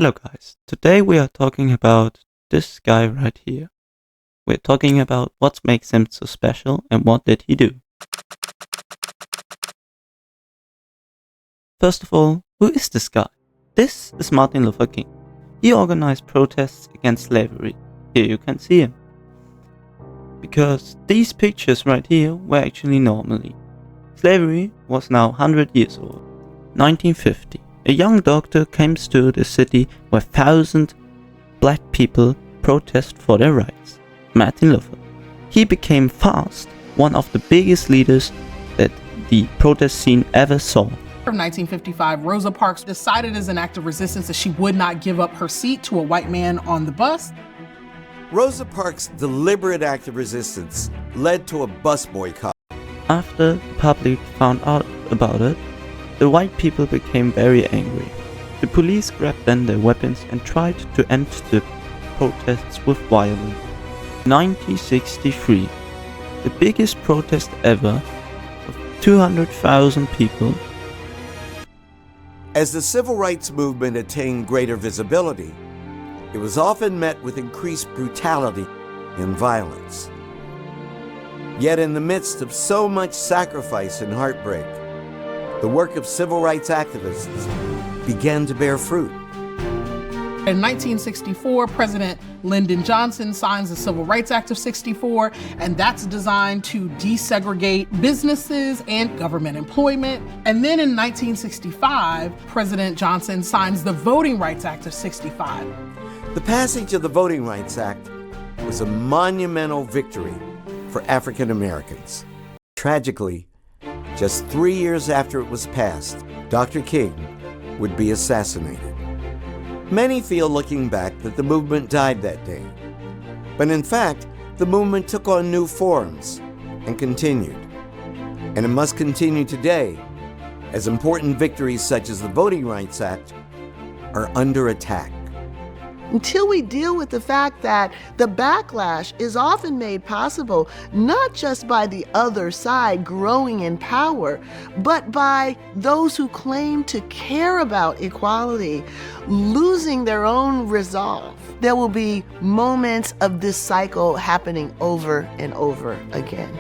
Hello guys, today we are talking about this guy right here. We're talking about what makes him so special and what did he do. First of all, who is this guy? This is Martin Luther King. He organized protests against slavery. Here you can see him. Because these pictures right here were actually normally. Slavery was now 100 years old. 1950. A young doctor comes to the city where thousands black people protest for their rights. Martin Luther. He became fast one of the biggest leaders that the protest scene ever saw. From 1955, Rosa Parks decided as an act of resistance that she would not give up her seat to a white man on the bus. Rosa Parks' deliberate act of resistance led to a bus boycott. After the public found out about it, the white people became very angry. The police grabbed then their weapons and tried to end the protests with violence. 1963, the biggest protest ever, of 200,000 people. As the civil rights movement attained greater visibility, it was often met with increased brutality and violence. Yet in the midst of so much sacrifice and heartbreak, the work of civil rights activists began to bear fruit. In 1964, President Lyndon Johnson signs the Civil Rights Act of '64, and that's designed to desegregate businesses and government employment. And then in 1965, President Johnson signs the Voting Rights Act of '65. The passage of the Voting Rights Act was a monumental victory for African Americans. Tragically, just 3 years after it was passed, Dr. King would be assassinated. Many feel looking back that the movement died that day. But in fact, the movement took on new forms and continued. And it must continue today, as important victories such as the Voting Rights Act are under attack. Until we deal with the fact that the backlash is often made possible not just by the other side growing in power, but by those who claim to care about equality losing their own resolve. There will be moments of this cycle happening over and over again.